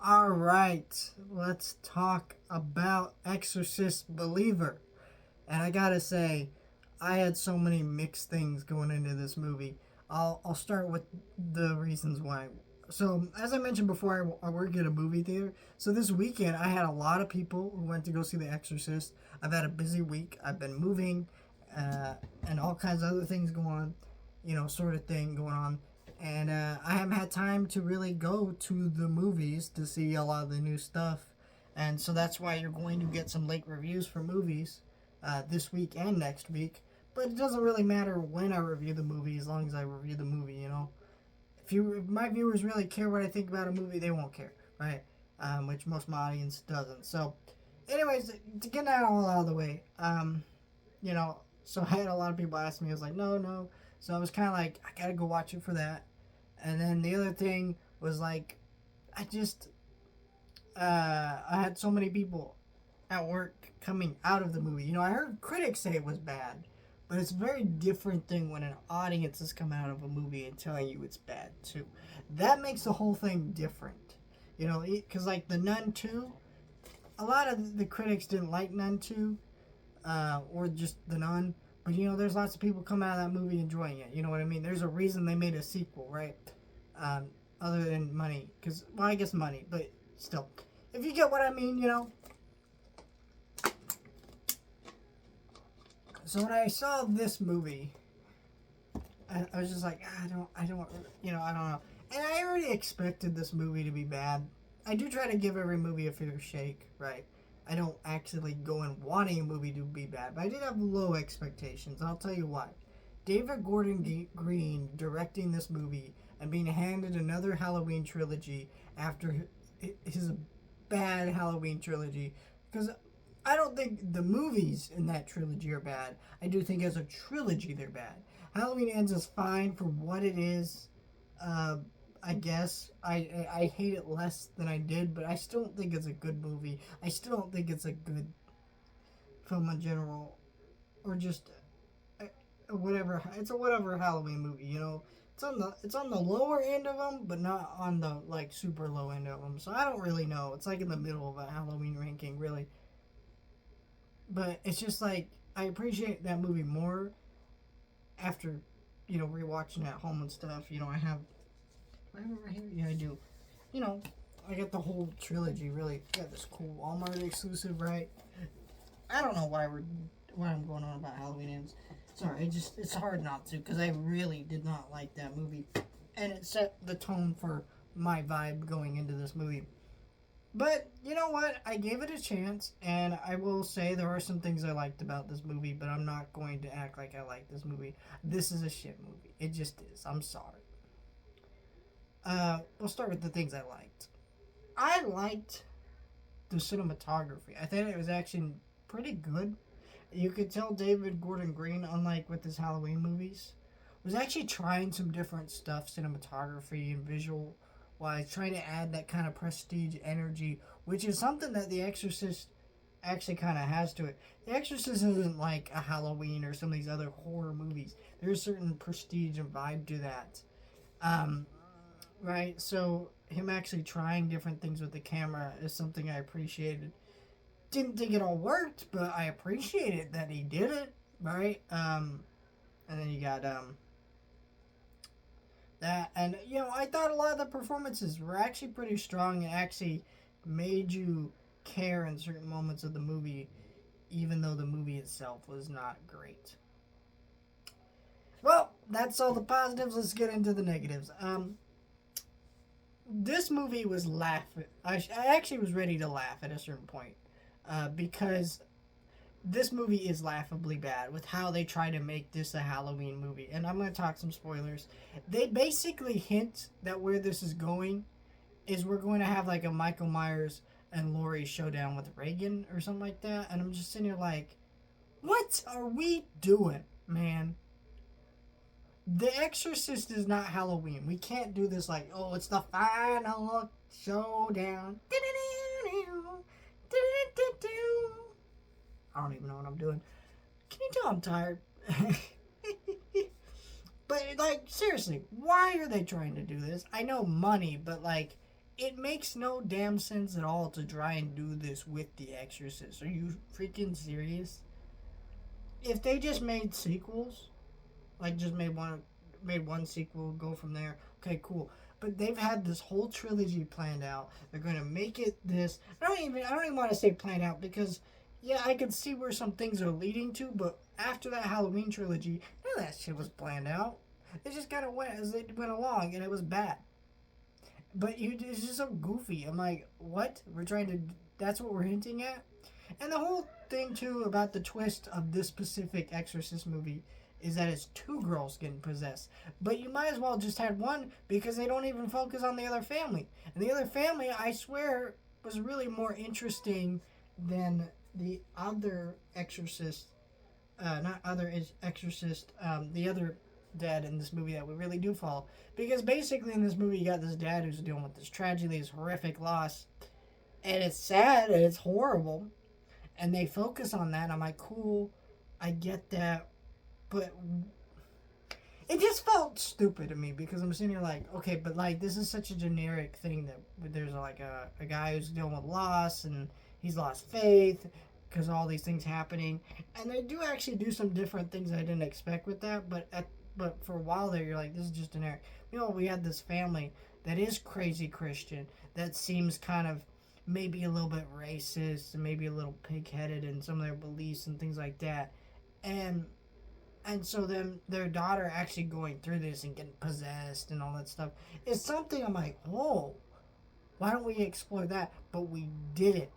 All right, let's talk about Exorcist Believer. And I gotta say, I had so many mixed things going into this movie. I'll start with the reasons why. So, as I mentioned before, I work at a movie theater. So, this weekend, I had a lot of people who went to go see The Exorcist. I've had a busy week. I've been moving uh, and all kinds of other things going on, sort of thing going on. And I haven't had time to really go to the movies to see a lot of the new stuff. And so that's why you're going to get some late reviews for movies this week and next week. But it doesn't really matter when I review the movie as long as I review the movie. If my viewers really care what I think about a movie, they won't care, right? Which most of my audience doesn't. So, anyways, to get that all out of the way, so I had a lot of people ask me. I was like, no, no. So I was kind of like, I gotta go watch it for that. And then the other thing was like, I just, I had so many people at work coming out of the movie. I heard critics say it was bad, but it's a very different thing when an audience is coming out of a movie and telling you it's bad too. That makes the whole thing different. Because like the Nun 2, a lot of the critics didn't like Nun 2, or just the Nun. But there's lots of people coming out of that movie enjoying it. You know what I mean? There's a reason they made a sequel, right? Other than money, because I guess money, but still, if you get what I mean. So when I saw this movie, I was just like, I don't know. And I already expected this movie to be bad. I do try to give every movie a fair shake, right? I don't actually go in wanting a movie to be bad, but I did have low expectations. I'll tell you why. David Gordon Green directing this movie and being handed another Halloween trilogy after his bad Halloween trilogy, because I don't think the movies in that trilogy are bad. I do think as a trilogy they're bad. Halloween Ends is fine for what it is. Uh, I guess I hate it less than I did, but I still don't think it's a good movie. I still don't think it's a good film in general, or just whatever. It's a whatever Halloween movie. It's on the lower end of them, but not on the like super low end of them. So I don't really know. It's like in the middle of a Halloween ranking, really. But it's just like I appreciate that movie more after rewatching it at home and stuff. I have. Do I have it right here? Yeah, I do. You know, I got the whole trilogy. Really, I got this cool Walmart exclusive, right? I don't know why I'm going on about Halloween Ends. Sorry, it's hard not to because I really did not like that movie, and it set the tone for my vibe going into this movie. But you know what? I gave it a chance, and I will say there are some things I liked about this movie, but I'm not going to act like I like this movie. This is a shit movie. It just is. I'm sorry. We'll start with the things I liked. I liked the cinematography. I thought it was actually pretty good. You could tell David Gordon Green, unlike with his Halloween movies, was actually trying some different stuff, cinematography and visual wise, trying to add that kind of prestige energy, which is something that The Exorcist actually kind of has to it. The Exorcist isn't like a Halloween or some of these other horror movies. There's a certain prestige and vibe to that. Um, right? So, him actually trying different things with the camera is something I appreciated. Didn't think it all worked, but I appreciated that he did it, right? And then you got that, and I thought a lot of the performances were actually pretty strong and actually made you care in certain moments of the movie, even though the movie itself was not great. Well, that's all the positives. Let's get into the negatives. This movie was laughing. I actually was ready to laugh at a certain point, because this movie is laughably bad with how they try to make this a Halloween movie. And I'm going to talk some spoilers. They basically hint that where this is going is we're going to have like a Michael Myers and Laurie showdown with Reagan or something like that. And I'm just sitting here like, what are we doing, man? The Exorcist is not Halloween. We can't do this like, oh, it's the final showdown. I don't even know what I'm doing. Can you tell I'm tired? But, like, seriously, why are they trying to do this? I know money, but, like, It makes no damn sense at all to try and do this with The Exorcist. Are you freaking serious? If they just made sequels, like just made one sequel, go from there. Okay, cool. But they've had this whole trilogy planned out. They're gonna make it this. I don't even want to say planned out because yeah, I could see where some things are leading to. But after that Halloween trilogy, none of that shit was planned out. They just kind of went as they went along, and it was bad. But it's just so goofy. I'm like, what? We're trying to. That's what we're hinting at. And the whole thing too about the twist of this specific Exorcist movie is that it's two girls getting possessed. But you might as well just had one because they don't even focus on the other family. And the other family, I swear, was really more interesting than the other Exorcist. Not other Exorcist. The other dad in this movie that we really do follow. Because basically in this movie you got this dad who's dealing with this tragedy, this horrific loss. And it's sad and it's horrible. And they focus on that. And I'm like, cool, I get that. But it just felt stupid to me because I'm sitting here like, okay, but like this is such a generic thing that there's like a guy who's dealing with loss and he's lost faith because all these things happening, and they do actually do some different things I didn't expect with that. But for a while there, you're like, this is just generic. We had this family that is crazy Christian that seems kind of maybe a little bit racist and maybe a little pig-headed in some of their beliefs and things like that, and so then their daughter actually going through this and getting possessed and all that stuff is something I'm like, whoa, why don't we explore that? But we didn't.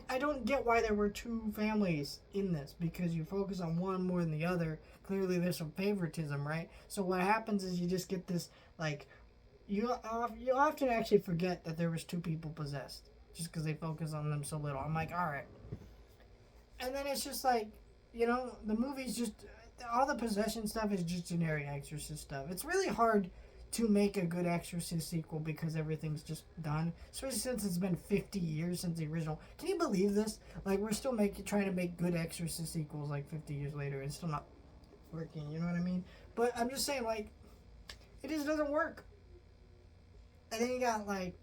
I don't get why there were two families in this because you focus on one more than the other. Clearly, there's some favoritism, right? So what happens is you just get this like you often actually forget that there was two people possessed just because they focus on them so little. I'm like, all right, and then it's just like the movie's just all the possession stuff is just generic Exorcist stuff. It's really hard to make a good Exorcist sequel because everything's just done. Especially since it's been 50 years since the original. Can you believe this? Like we're still trying to make good Exorcist sequels like 50 years later. It's still not working. You know what I mean? But I'm just saying, like, it just doesn't work. And then you got like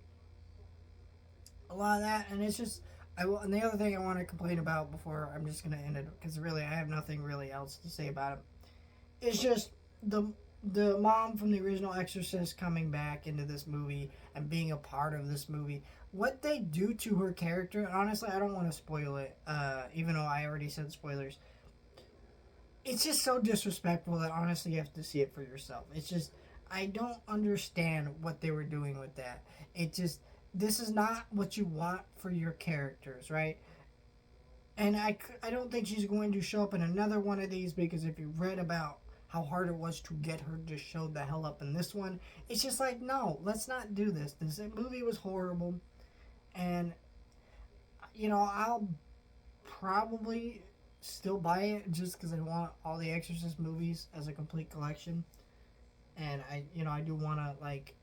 a lot of that, and it's just. And the other thing I want to complain about before I'm just gonna end it because really I have nothing really else to say about it. It's just the mom from the original Exorcist coming back into this movie and being a part of this movie. What they do to her character, honestly, I don't want to spoil it, even though I already said spoilers. It's just so disrespectful that honestly you have to see it for yourself. It's just, I don't understand what they were doing with that. It just, this is not what you want for your characters, right? And I don't think she's going to show up in another one of these because if you read about how hard it was to get her to show the hell up in this one, it's just like, no, let's not do this. This movie was horrible. And, I'll probably still buy it just because I want all the Exorcist movies as a complete collection. And I do want to, like,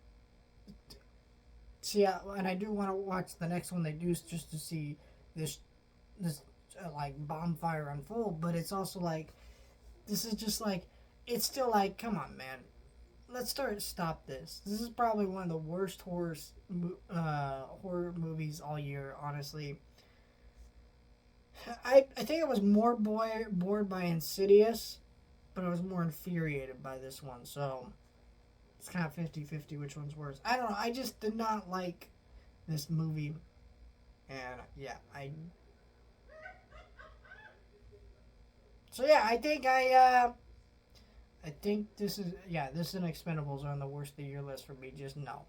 see, and I do want to watch the next one they do just to see this like bonfire unfold. But it's also like this is just like it's still like come on, man, let's stop this. This is probably one of the worst horror movies all year. Honestly, I think I was more bored by Insidious, but I was more infuriated by this one. So it's kind of 50-50 which one's worse. I don't know. I just did not like this movie. And yeah, So yeah, I think this is an Expendables on the worst of the year list for me. Just no.